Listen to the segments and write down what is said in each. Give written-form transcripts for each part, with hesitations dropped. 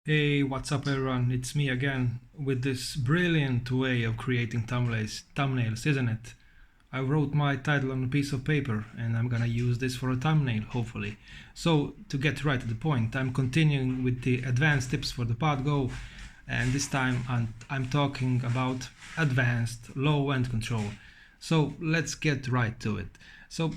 Hey, what's up everyone? It's me again with this brilliant way of creating thumbnails, isn't it? I wrote my title on a piece of paper and I'm gonna use this for a thumbnail, hopefully. So, to get right to the point, I'm continuing with the advanced tips for the pod go, and this time I'm talking about advanced low-end control. So, let's get right to it. So,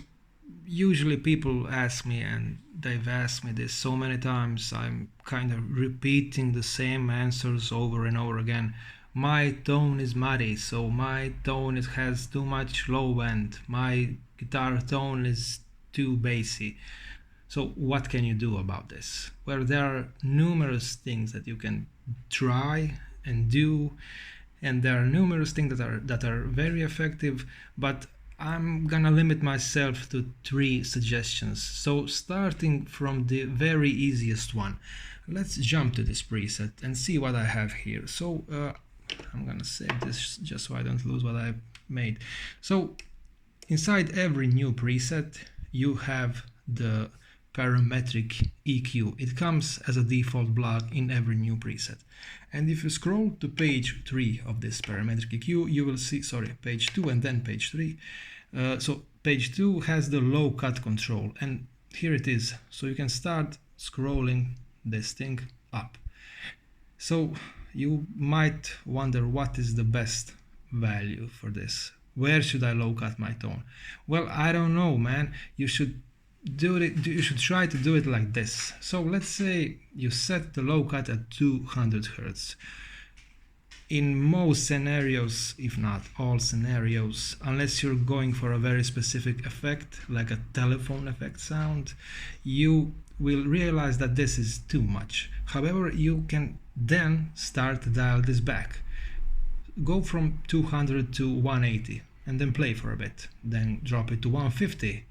usually people ask me, and they've asked me this so many times, I'm kind of repeating the same answers over and over again. My tone is muddy, so my tone has too much low end, my guitar tone is too bassy. So what can you do about this? Well, there are numerous things that you can try and do, and there are numerous things that are very effective, but I'm gonna limit myself to 3 suggestions. So starting from the very easiest one, let's jump to this preset and see what I have here. So I'm gonna save this just so I don't lose what I made. So inside every new preset you have the Parametric EQ. It comes as a default block in every new preset. And if you scroll to page 3 of this Parametric EQ, you will see, page 2 and then page 3. So page 2 has the low cut control, and here it is. So you can start scrolling this thing up. So you might wonder, what is the best value for this? Where should I low cut my tone? Well, I don't know, man. You should try to do it like this. So let's say you set the low cut at 200 Hertz. In most scenarios, if not all scenarios, unless you're going for a very specific effect, like a telephone effect sound, you will realize that this is too much. However, you can then start to dial this back. Go from 200 to 180 and then play for a bit. Then drop it to 150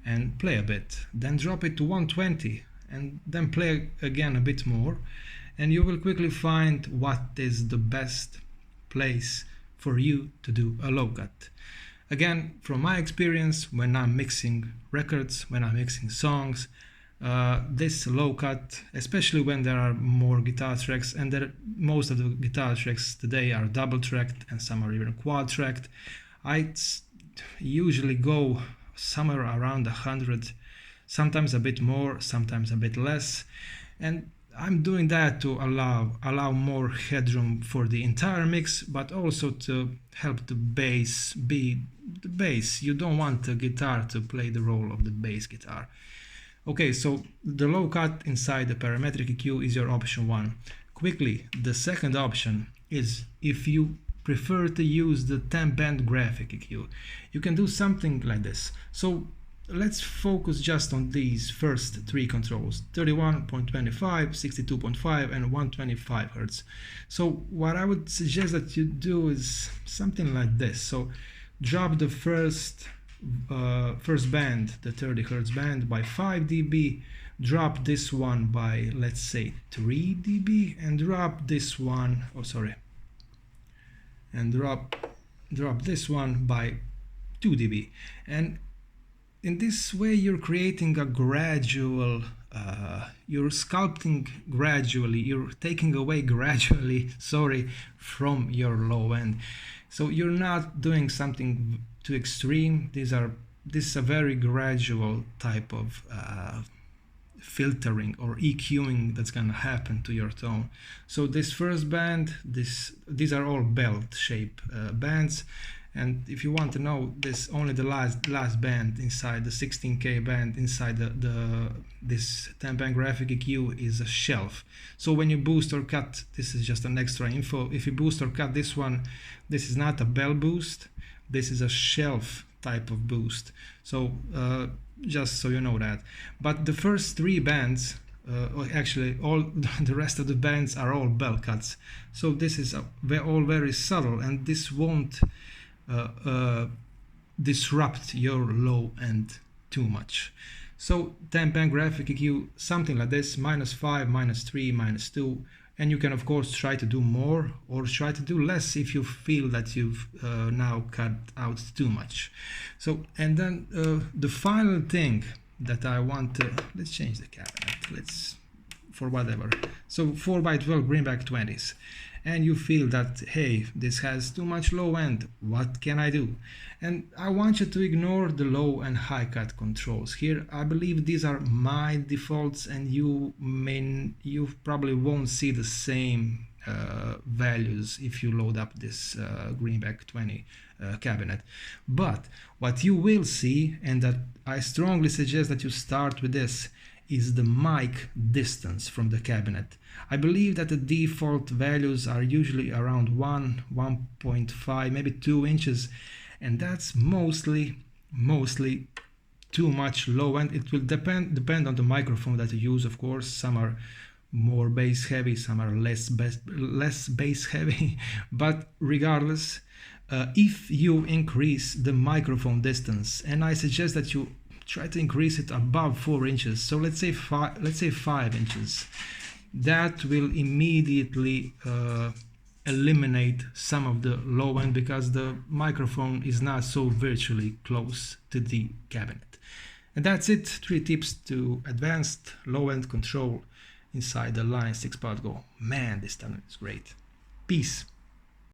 and play a bit. Then drop it to 120 and then play again a bit more. And you will quickly find what is the best place for you to do a low cut. Again, from my experience, when I'm mixing records, when I'm mixing songs, this low cut, especially when there are more guitar tracks, and most of the guitar tracks today are double tracked and some are even quad tracked, I usually go somewhere around 100, sometimes a bit more, sometimes a bit less, and I'm doing that to allow more headroom for the entire mix, but also to help the bass be the bass. You don't want the guitar to play the role of the bass guitar. Okay, so the low cut inside the Parametric EQ is your option 1. Quickly, the second option is, if you prefer to use the 10-band graphic EQ, you can do something like this. So let's focus just on these first 3 controls: 31.25, 62.5 and 125 Hz. So what I would suggest that you do is something like this. So drop the first band, the 30 Hz band, by 5 dB, drop this one by, let's say, 3 dB, and drop this one, and drop this one by 2 dB. And in this way you're creating a gradual, you're sculpting gradually, you're taking away gradually, from your low end. So you're not doing something too extreme. This is a very gradual type of filtering or EQing that's gonna happen to your tone. So this first band, these are all belt shape bands. And if you want to know, this only the last band inside the 16K band inside this 10-band graphic EQ is a shelf. So when you boost or cut, this is just an extra info. If you boost or cut this one, this is not a bell boost. This is a shelf type of boost. So just so you know that. But the first 3 bands, actually all the rest of the bands are all bell cuts. So this is all very subtle, and this won't disrupt your low end too much. So 10-band graphic EQ, something like this: -5, -3, -2, and you can of course try to do more or try to do less if you feel that you've now cut out too much. So, and then the final thing that I want to, let's change the cabinet, let's for whatever. So 4x12 greenback 20s. And you feel that, hey, this has too much low end, what can I do? And I want you to ignore the low and high cut controls. Here, I believe these are my defaults, and you probably won't see the same values if you load up this greenback 20 cabinet. But what you will see, and that I strongly suggest that you start with this, is the mic distance from the cabinet. I believe that the default values are usually around 1.5, maybe 2 inches, and that's mostly too much low end. It will depend on the microphone that you use, of course. Some are more bass heavy, some are less bass heavy, but regardless, if you increase the microphone distance, and I suggest that you try to increase it above 4 inches, so let's say 5 inches, that will immediately eliminate some of the low end, because the microphone is not so virtually close to the cabinet. And that's it. 3 tips to advanced low end control inside the Line 6 Pod Go. Man, this tunnel is great. Peace.